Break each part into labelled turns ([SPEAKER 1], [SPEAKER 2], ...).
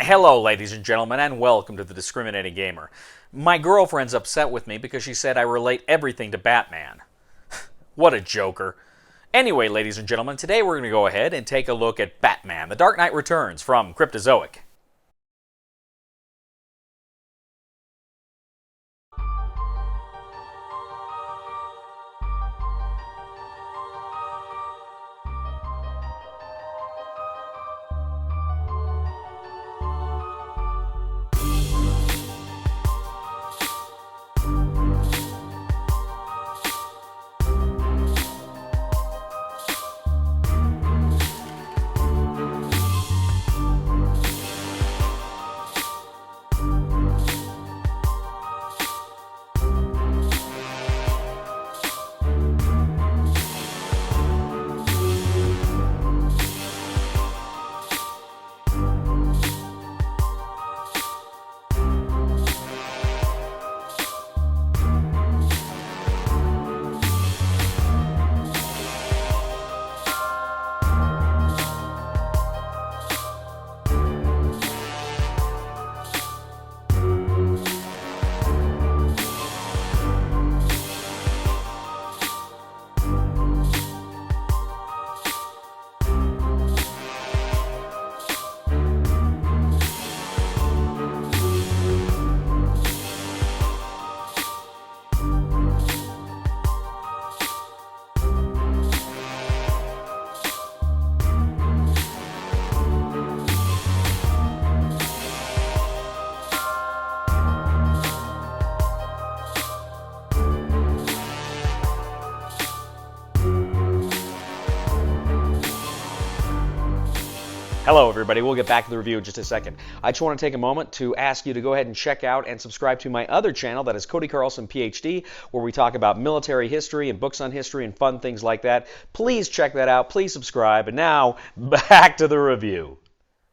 [SPEAKER 1] Hello, ladies and gentlemen, and welcome to The Discriminating Gamer. My girlfriend's upset with me because she said I relate everything to Batman. What a joker. Anyway, ladies and gentlemen, today we're going to go ahead and take a look at Batman: The Dark Knight Returns from Cryptozoic. Hello everybody, we'll get back to the review in just a second. I just want to take a moment to ask you to go ahead and check out and subscribe to my other channel, that is Cody Carlson PhD, where we talk about military history and books on history and fun things like that. Please check that out, please subscribe, and now, back to the review.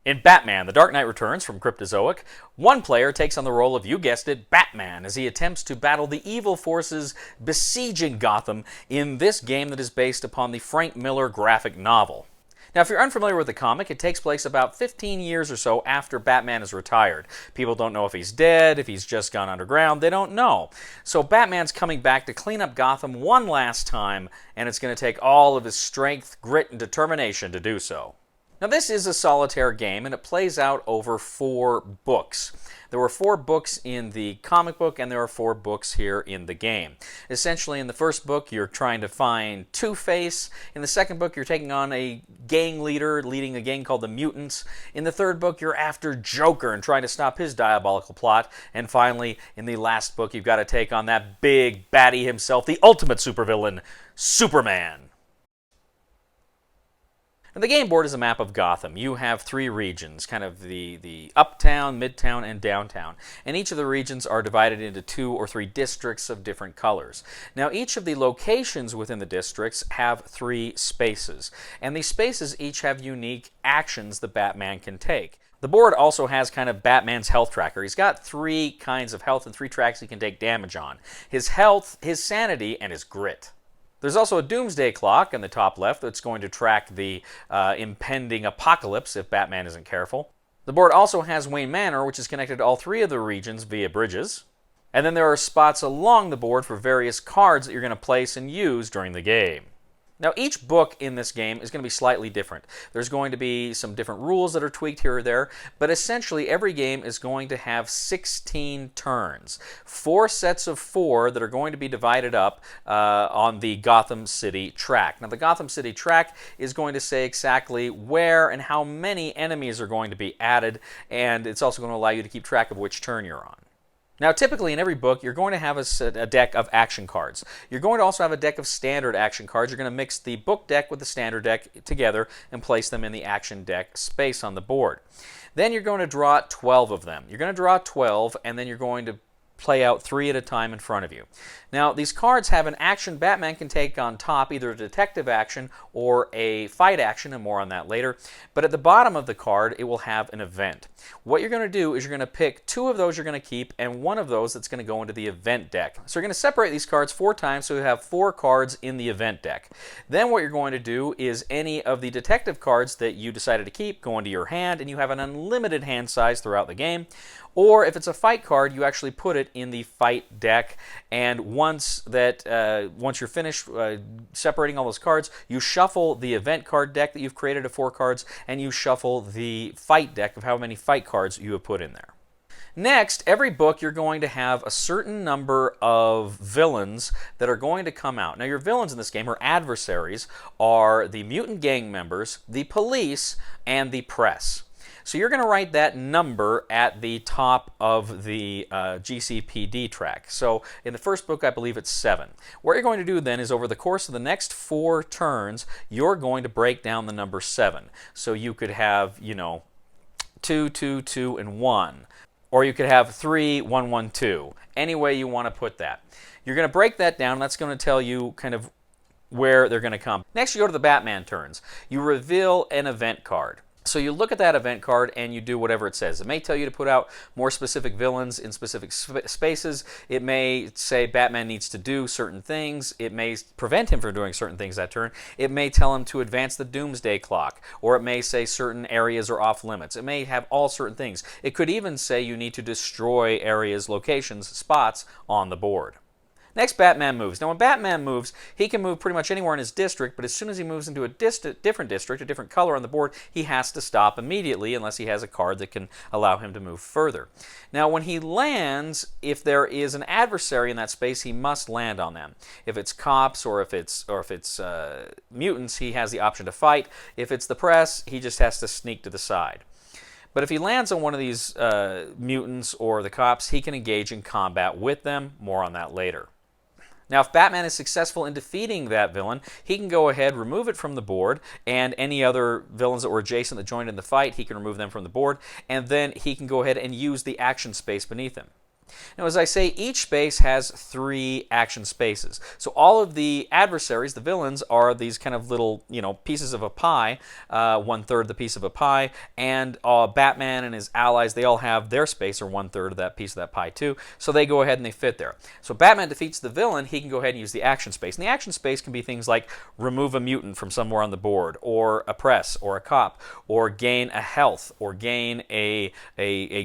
[SPEAKER 1] In Batman: The Dark Knight Returns from Cryptozoic, one player takes on the role of, you guessed it, Batman, as he attempts to battle the evil forces besieging Gotham in this game that is based upon the Frank Miller graphic novel. Now, if you're unfamiliar with the comic, it takes place about 15 years or so after Batman is retired. People don't know if he's dead, if he's just gone underground, they don't know. So Batman's coming back to clean up Gotham one last time, and it's going to take all of his strength, grit, and determination to do so. Now, this is a solitaire game, and it plays out over 4 books. There were 4 books in the comic book, and there are 4 books here in the game. Essentially, in the first book, you're trying to find Two-Face. In the second book, you're taking on a gang leader, leading a gang called the Mutants. In the third book, you're after Joker and trying to stop his diabolical plot. And finally, in the last book, you've got to take on that big baddie himself, the ultimate supervillain, Superman. And the game board is a map of Gotham. You have 3 regions, kind of the uptown, midtown, and downtown. And each of the regions are divided into 2 or 3 districts of different colors. Now, each of the locations within the districts have 3 spaces. And these spaces each have unique actions that Batman can take. The board also has kind of Batman's health tracker. He's got 3 kinds of health and 3 tracks he can take damage on: his health, his sanity, and his grit. There's also a doomsday clock in the top left that's going to track the impending apocalypse if Batman isn't careful. The board also has Wayne Manor, which is connected to all 3 of the regions via bridges. And then there are spots along the board for various cards that you're going to place and use during the game. Now, each book in this game is going to be slightly different. There's going to be some different rules that are tweaked here or there, but essentially every game is going to have 16 turns. 4 sets of 4 that are going to be divided up on the Gotham City track. Now, the Gotham City track is going to say exactly where and how many enemies are going to be added, and it's also going to allow you to keep track of which turn you're on. Now, typically in every book, you're going to have a deck of action cards. You're going to also have a deck of standard action cards. You're going to mix the book deck with the standard deck together and place them in the action deck space on the board. Then you're going to draw 12 of them. You're going to draw 12, and then you're going to play out 3 at a time in front of you. Now, these cards have an action Batman can take on top, either a detective action or a fight action, and more on that later. But at the bottom of the card, it will have an event. What you're going to do is you're going to pick 2 of those you're going to keep and 1 of those that's going to go into the event deck. So you're going to separate these cards 4 times, so you have 4 cards in the event deck. Then what you're going to do is any of the detective cards that you decided to keep go into your hand, and you have an unlimited hand size throughout the game. Or if it's a fight card, you actually put it in the fight deck, and once you're finished separating all those cards, you shuffle the event card deck that you've created of 4 cards, and you shuffle the fight deck of how many fight cards you have put in there. Next, every book you're going to have a certain number of villains that are going to come out. Now, your villains in this game, or adversaries, are the mutant gang members, the police, and the press. So you're going to write that number at the top of the GCPD track. So in the first book, I believe it's 7. What you're going to do then is over the course of the next 4 turns, you're going to break down the number 7. So you could have, 2, 2, 2, and 1. Or you could have 3, 1, 1, 2. Any way you want to put that. You're going to break that down, and that's going to tell you kind of where they're going to come. Next, you go to the Batman turns. You reveal an event card. So you look at that event card and you do whatever it says. It may tell you to put out more specific villains in specific spaces. It may say Batman needs to do certain things. It may prevent him from doing certain things that turn. It may tell him to advance the doomsday clock. Or it may say certain areas are off limits. It may have all certain things. It could even say you need to destroy areas, locations, spots on the board. Next, Batman moves. Now, when Batman moves, he can move pretty much anywhere in his district, but as soon as he moves into a different district, a different color on the board, he has to stop immediately unless he has a card that can allow him to move further. Now, when he lands, if there is an adversary in that space, he must land on them. If it's cops or if it's mutants, he has the option to fight. If it's the press, he just has to sneak to the side. But if he lands on one of these mutants or the cops, he can engage in combat with them. More on that later. Now, if Batman is successful in defeating that villain, he can go ahead, remove it from the board, and any other villains that were adjacent that joined in the fight, he can remove them from the board, and then he can go ahead and use the action space beneath him. Now, as I say, each space has 3 action spaces. So all of the adversaries, the villains, are these kind of little, pieces of a pie, 1/3 the piece of a pie, and Batman and his allies, they all have their space, or 1/3 of that piece of that pie too, so they go ahead and they fit there. So Batman defeats the villain, he can go ahead and use the action space. And the action space can be things like remove a mutant from somewhere on the board, or a press, or a cop, or gain a health, or gain a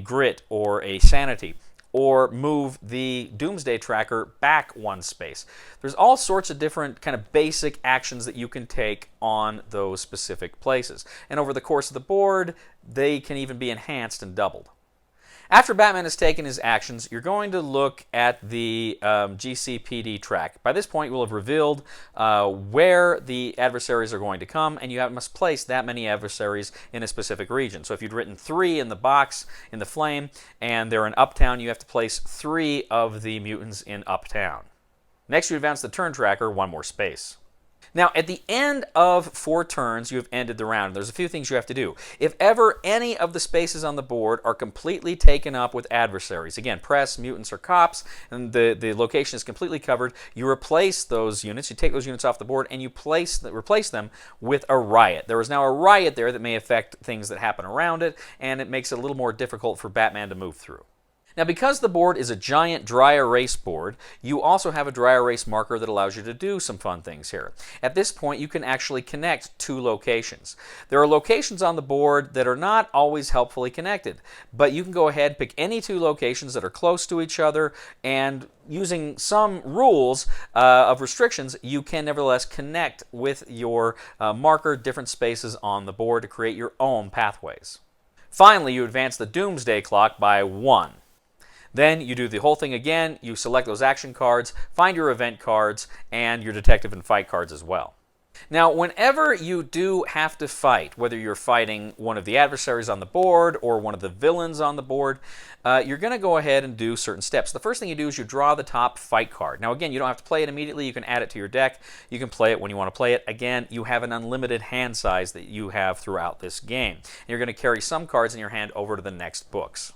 [SPEAKER 1] grit, or a sanity, or move the Doomsday Tracker back 1 space. There's all sorts of different kind of basic actions that you can take on those specific places. And over the course of the board, they can even be enhanced and doubled. After Batman has taken his actions, you're going to look at the GCPD track. By this point, you will have revealed where the adversaries are going to come, and you must place that many adversaries in a specific region. So if you'd written 3 in the box, in the flame, and they're in Uptown, you have to place 3 of the mutants in Uptown. Next, you advance the turn tracker 1 more space. Now, at the end of 4 turns, you have ended the round. There's a few things you have to do. If ever any of the spaces on the board are completely taken up with adversaries, again, press, mutants, or cops, and the location is completely covered, you replace those units, you take those units off the board, and you replace them with a riot. There is now a riot there that may affect things that happen around it, and it makes it a little more difficult for Batman to move through. Now, because the board is a giant dry erase board, you also have a dry erase marker that allows you to do some fun things here. At this point, you can actually connect 2 locations. There are locations on the board that are not always helpfully connected, but you can go ahead and pick any 2 locations that are close to each other, and using some rules of restrictions, you can nevertheless connect with your marker different spaces on the board to create your own pathways. Finally, you advance the Doomsday Clock by 1. Then you do the whole thing again, you select those action cards, find your event cards, and your detective and fight cards as well. Now, whenever you do have to fight, whether you're fighting one of the adversaries on the board or one of the villains on the board, you're going to go ahead and do certain steps. The first thing you do is you draw the top fight card. Now, again, you don't have to play it immediately. You can add it to your deck. You can play it when you want to play it. Again, you have an unlimited hand size that you have throughout this game. And you're going to carry some cards in your hand over to the next books.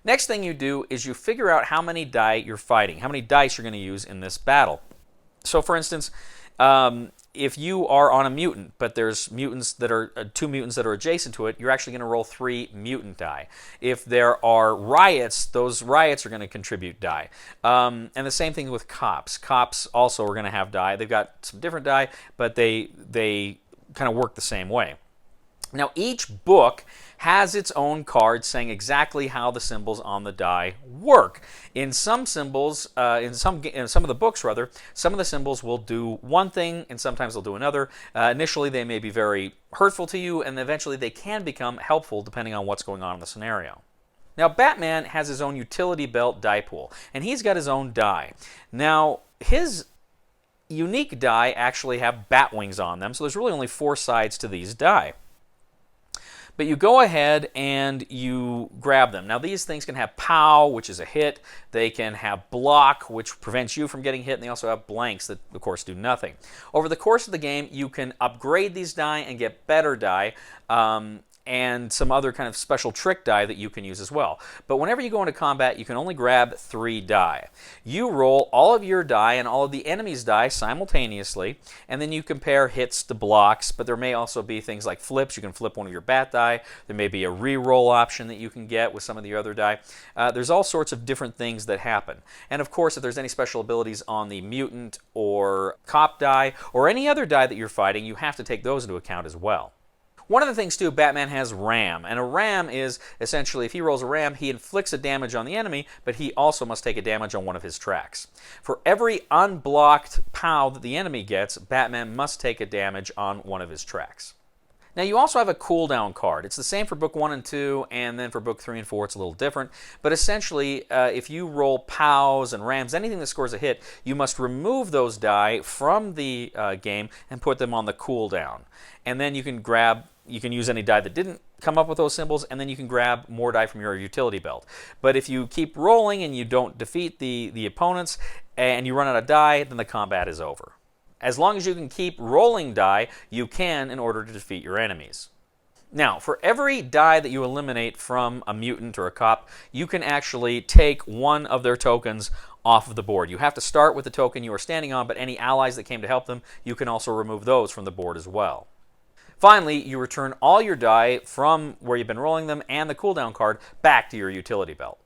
[SPEAKER 1] Next thing you do is you figure out how many die you're fighting, how many dice you're going to use in this battle. So for instance, if you are on a mutant, but there's mutants that are two mutants that are adjacent to it, you're actually going to roll 3 mutant die. If there are riots, those riots are going to contribute die. And the same thing with cops. Cops also are going to have die. They've got some different die, but they kind of work the same way. Now each book has its own card saying exactly how the symbols on the die work. In some symbols, in some of the books rather, some of the symbols will do one thing and sometimes they'll do another. Initially they may be very hurtful to you and eventually they can become helpful depending on what's going on in the scenario. Now Batman has his own utility belt die pool and he's got his own die. Now his unique die actually have bat wings on them, so there's really only 4 sides to these die. But you go ahead and you grab them. Now these things can have POW, which is a hit. They can have block, which prevents you from getting hit. And they also have blanks that, of course, do nothing. Over the course of the game, you can upgrade these die and get better die. And some other kind of special trick die that you can use as well. But whenever you go into combat, you can only grab 3 die. You roll all of your die and all of the enemy's die simultaneously, and then you compare hits to blocks, but there may also be things like flips. You can flip one of your bat die. There may be a re-roll option that you can get with some of the other die. There's all sorts of different things that happen. And of course, if there's any special abilities on the mutant or cop die, or any other die that you're fighting, you have to take those into account as well. One of the things, too, Batman has ram. And a ram is, essentially, if he rolls a ram, he inflicts a damage on the enemy, but he also must take a damage on one of his tracks. For every unblocked POW that the enemy gets, Batman must take a damage on one of his tracks. Now you also have a cooldown card. It's the same for book 1 and 2, and then for book 3 and 4 it's a little different. But essentially, if you roll POWs and rams, anything that scores a hit, you must remove those die from the game and put them on the cooldown. And then you can use any die that didn't come up with those symbols, and then you can grab more die from your utility belt. But if you keep rolling and you don't defeat the opponents and you run out of die, then the combat is over. As long as you can keep rolling die, you can in order to defeat your enemies. Now, for every die that you eliminate from a mutant or a cop, you can actually take one of their tokens off of the board. You have to start with the token you are standing on, but any allies that came to help them, you can also remove those from the board as well. Finally, you return all your die from where you've been rolling them and the cooldown card back to your utility belt.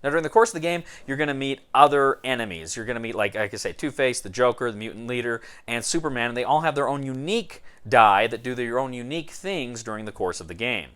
[SPEAKER 1] Now, during the course of the game, you're going to meet other enemies. You're going to meet, like I say, Two-Face, the Joker, the Mutant Leader, and Superman, and they all have their own unique die that do their own unique things during the course of the game.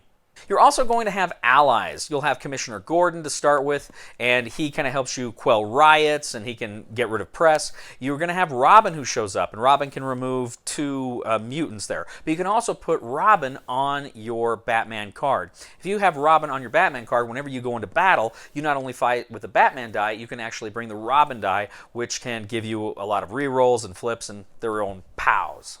[SPEAKER 1] You're also going to have allies. You'll have Commissioner Gordon to start with, and he kind of helps you quell riots, and he can get rid of press. You're going to have Robin who shows up, and Robin can remove 2 mutants there. But you can also put Robin on your Batman card. If you have Robin on your Batman card, whenever you go into battle, you not only fight with the Batman die, you can actually bring the Robin die, which can give you a lot of re-rolls and flips and their own POWs.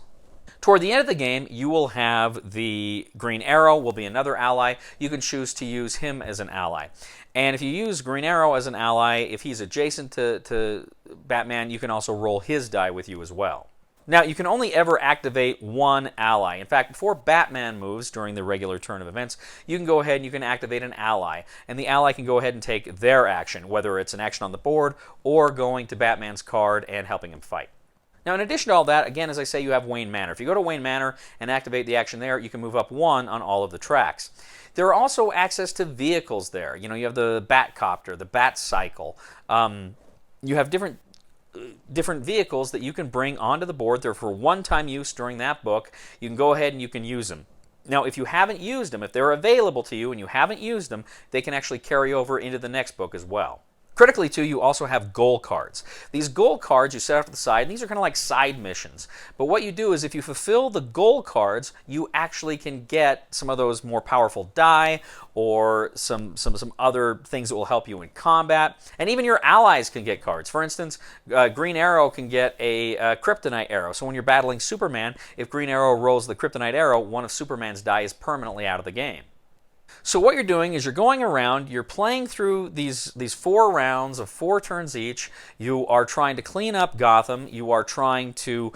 [SPEAKER 1] Toward the end of the game, you will have the Green Arrow will be another ally. You can choose to use him as an ally. And if you use Green Arrow as an ally, if he's adjacent to Batman, you can also roll his die with you as well. Now, you can only ever activate one ally. In fact, before Batman moves during the regular turn of events, you can go ahead and you can activate an ally. And the ally can go ahead and take their action, whether it's an action on the board or going to Batman's card and helping him fight. Now, in addition to all that, again, as I say, you have Wayne Manor. If you go to Wayne Manor and activate the action there, you can move up 1 on all of the tracks. There are also access to vehicles there. You know, you have the Batcopter, the Bat-cycle. You have different vehicles that you can bring onto the board. They're for one-time use during that book. You can go ahead and you can use them. Now, if you haven't used them, if they're available to you and you haven't used them, they can actually carry over into the next book as well. Critically, too, you also have goal cards. These goal cards you set off to the side, and these are kind of like side missions. But what you do is if you fulfill the goal cards, you actually can get some of those more powerful die or some other things that will help you in combat. And even your allies can get cards. For instance, Green Arrow can get a Kryptonite arrow. So when you're battling Superman, if Green Arrow rolls the Kryptonite arrow, one of Superman's die is permanently out of the game. So what you're doing is you're going around, you're playing through these 4 rounds of 4 turns each. You are trying to clean up Gotham. You are trying to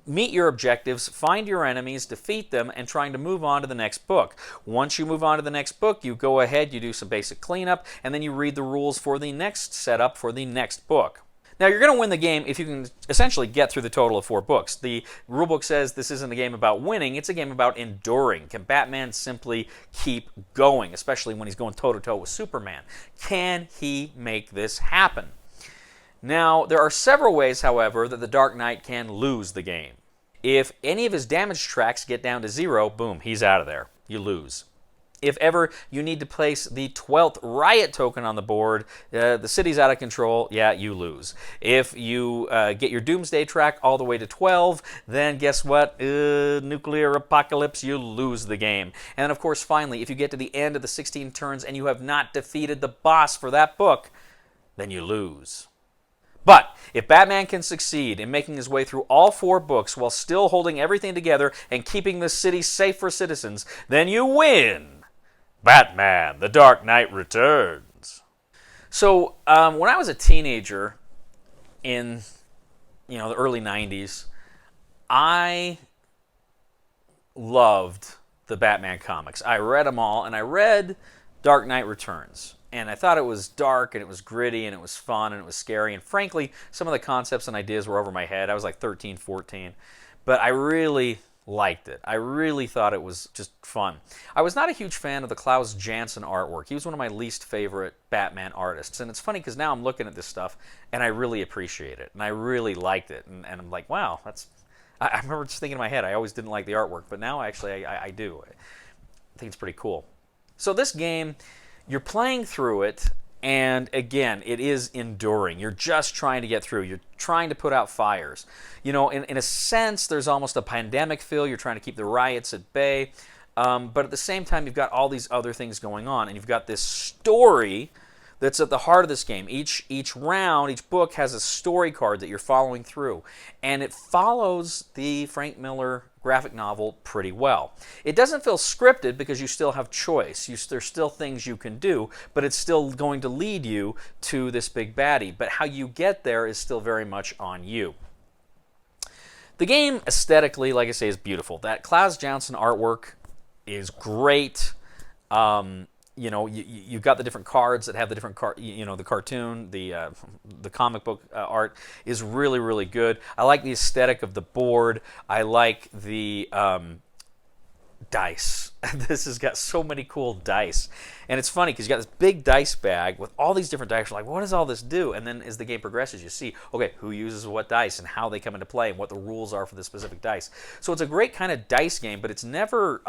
[SPEAKER 1] meet your objectives, find your enemies, defeat them, and trying to move on to the next book. Once you move on to the next book, you go ahead, you do some basic cleanup, and then you read the rules for the next setup for the next book. Now, you're going to win the game if you can essentially get through the total of 4 books. The rulebook says this isn't a game about winning, it's a game about enduring. Can Batman simply keep going, especially when he's going toe-to-toe with Superman? Can he make this happen? Now, there are several ways, however, that the Dark Knight can lose the game. If any of his damage tracks get down to 0, boom, he's out of there. You lose. If ever you need to place the 12th riot token on the board, the city's out of control, yeah, you lose. If you get your doomsday track all the way to 12, then guess what? Nuclear apocalypse, you lose the game. And then, of course, finally, if you get to the end of the 16 turns and you have not defeated the boss for that book, then you lose. But if Batman can succeed in making his way through all 4 books while still holding everything together and keeping the city safe for citizens, then you win! Batman, The Dark Knight Returns. So when I was a teenager in the early 90s, I loved the Batman comics. I read them all, and I read Dark Knight Returns. And I thought it was dark, and it was gritty, and it was fun, and it was scary. And frankly, some of the concepts and ideas were over my head. I was like 13, 14. But I really liked it. I really thought it was just fun. I was not a huge fan of the Klaus Janson artwork. He was one of my least favorite Batman artists. And it's funny because now I'm looking at this stuff and I really appreciate it. And I really liked it. And I'm like, wow, I remember just thinking in my head, I always didn't like the artwork. But now actually I do. I think it's pretty cool. So this game, you're playing through it. And again, it is enduring. You're just trying to get through. You're trying to put out fires. In a sense, there's almost a pandemic feel. You're trying to keep the riots at bay. But at the same time, you've got all these other things going on. And you've got this story that's at the heart of this game. Each round, each book has a story card that you're following through. And it follows the Frank Miller graphic novel pretty well. It doesn't feel scripted because you still have choice. There's still things you can do, but it's still going to lead you to this big baddie. But how you get there is still very much on you. The game, aesthetically, like I say, is beautiful. That Klaus Janson artwork is great. You've got the different cards that have the different the cartoon, the comic book art is really, really good. I like the aesthetic of the board. I like the dice. This has got so many cool dice. And it's funny because you got this big dice bag with all these different dice. You're like, what does all this do? And then as the game progresses, you see, okay, who uses what dice and how they come into play and what the rules are for the specific dice. So it's a great kind of dice game, but it's never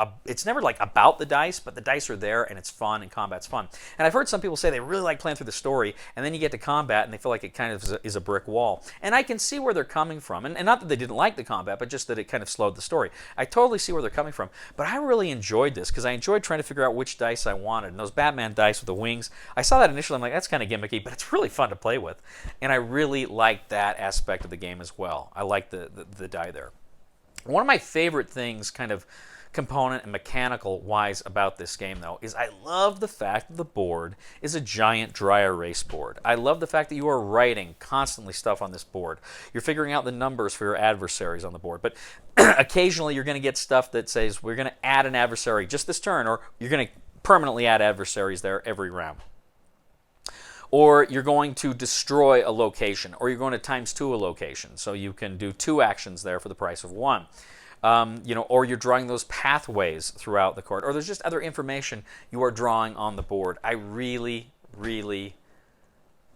[SPEAKER 1] like about the dice, but the dice are there and it's fun and combat's fun. And I've heard some people say they really like playing through the story, and then you get to combat and they feel like it kind of is a brick wall. And I can see where they're coming from. And not that they didn't like the combat, but just that it kind of slowed the story. I totally see where they're coming from. But I really enjoyed this because I enjoyed trying to figure out which dice I wanted. And those Batman dice with the wings, I saw that initially, I'm like, that's kind of gimmicky, but it's really fun to play with. And I really liked that aspect of the game as well. I like the die there. One of my favorite things, kind of component and mechanical wise about this game, though, is I love the fact that the board is a giant dry erase board. I love the fact that you are writing constantly stuff on this board. You're figuring out the numbers for your adversaries on the board, but occasionally you're going to get stuff that says we're going to add an adversary just this turn, or you're going to permanently add adversaries there every round. Or you're going to destroy a location, or you're going to ×2 a location, so you can do 2 actions there for the price of 1. Or you're drawing those pathways throughout the card, or there's just other information you are drawing on the board. I really, really,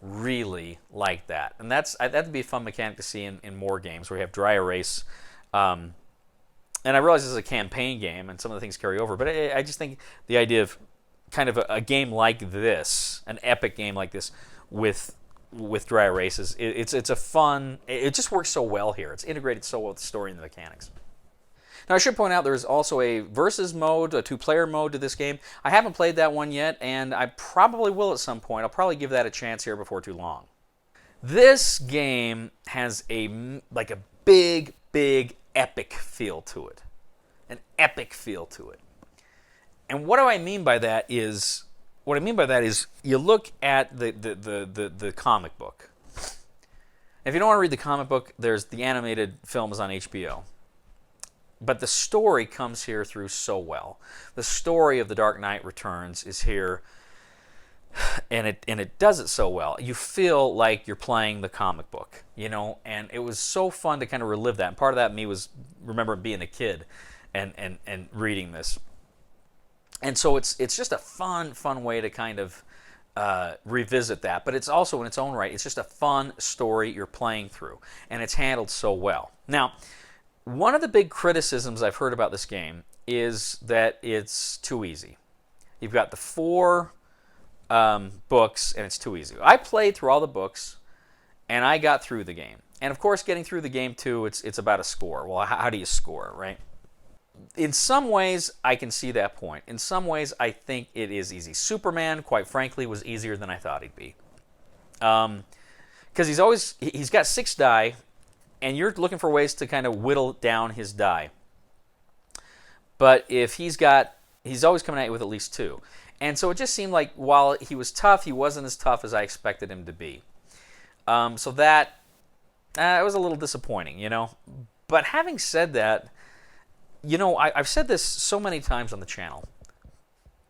[SPEAKER 1] really like that. And that'd be a fun mechanic to see in more games where you have dry erase. And I realize this is a campaign game and some of the things carry over, but I just think the idea of kind of a game like this, an epic game like this with dry erases, it's a fun, it just works so well here. It's integrated so well with the story and the mechanics. Now, I should point out there is also a versus mode, a 2-player mode to this game. I haven't played that one yet, and I probably will at some point. I'll probably give that a chance here before too long. This game has a big, epic feel to it. An epic feel to it. And what do I mean by that is, you look at the comic book. If you don't want to read the comic book, there's the animated films on HBO. But the story comes here through so well. The story of The Dark Knight Returns is here, and it does it so well. You feel like you're playing the comic book, and it was so fun to kind of relive that. And part of that me was remember being a kid and reading this. And so it's just a fun way to kind of revisit that. But it's also in its own right, it's just a fun story you're playing through, and it's handled so well. Now, one of the big criticisms I've heard about this game is that it's too easy. You've got the 4 books, and it's too easy. I played through all the books, and I got through the game. And of course, getting through the game too, it's about a score. Well, how do you score, right? In some ways, I can see that point. In some ways, I think it is easy. Superman, quite frankly, was easier than I thought he'd be. Because he's got 6 die, and you're looking for ways to kind of whittle down his die. But if he's always coming at you with at least 2. And so it just seemed like while he was tough, he wasn't as tough as I expected him to be. So that it was a little disappointing, But having said that, I've said this so many times on the channel.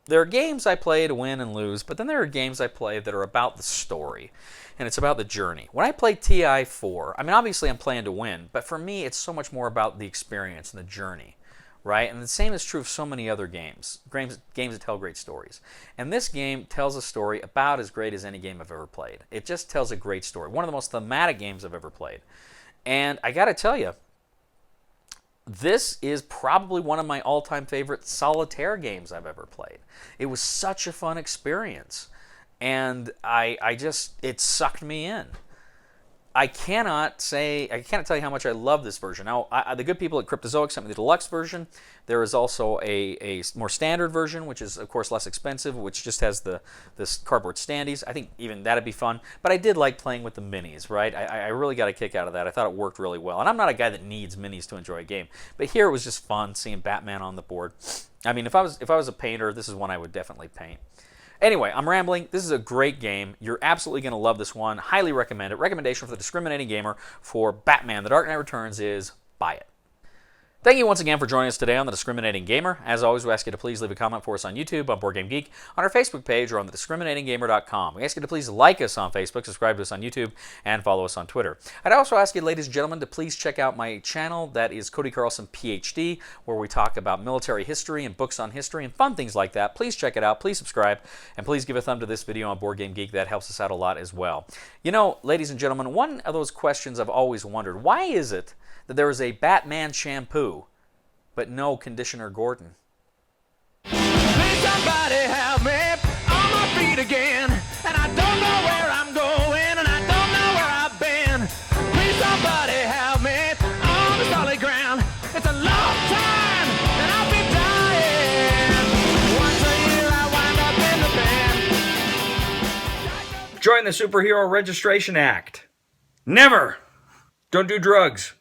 [SPEAKER 1] There are games I play to win and lose, but then there are games I play that are about the story, and it's about the journey. When I play TI4, obviously I'm playing to win, but for me it's so much more about the experience and the journey, right? And the same is true of so many other games that tell great stories. And this game tells a story about as great as any game I've ever played. It just tells a great story. One of the most thematic games I've ever played. And I got to tell you, this is probably one of my all-time favorite solitaire games I've ever played. It was such a fun experience, and it sucked me in. I cannot tell you how much I love this version. Now, the good people at Cryptozoic sent me the Deluxe version. There is also a more standard version, which is, of course, less expensive, which just has this cardboard standees. I think even that'd be fun. But I did like playing with the minis, right? I really got a kick out of that. I thought it worked really well. And I'm not a guy that needs minis to enjoy a game. But here it was just fun seeing Batman on the board. If I was a painter, this is one I would definitely paint. Anyway, I'm rambling. This is a great game. You're absolutely going to love this one. Highly recommend it. Recommendation for the discriminating gamer for Batman: The Dark Knight Returns is buy it. Thank you once again for joining us today on The Discriminating Gamer. As always, we ask you to please leave a comment for us on YouTube, on Board Game Geek, on our Facebook page, or on thediscriminatinggamer.com. We ask you to please like us on Facebook, subscribe to us on YouTube, and follow us on Twitter. I'd also ask you, ladies and gentlemen, to please check out my channel. That is Cody Carlson, PhD, where we talk about military history and books on history and fun things like that. Please check it out. Please subscribe, and please give a thumb to this video on Board Game Geek. That helps us out a lot as well. Ladies and gentlemen, one of those questions I've always wondered, why is it that there is a Batman shampoo but no Conditioner Gordon?
[SPEAKER 2] Please somebody help me on my feet again, and I don't know where I'm going, and I don't know where I've been. Please somebody help me on the solid ground. It's a long time, and I'll be dying. Once a year I wind up in the band.
[SPEAKER 3] Join the Superhero Registration Act. Never! Don't do drugs.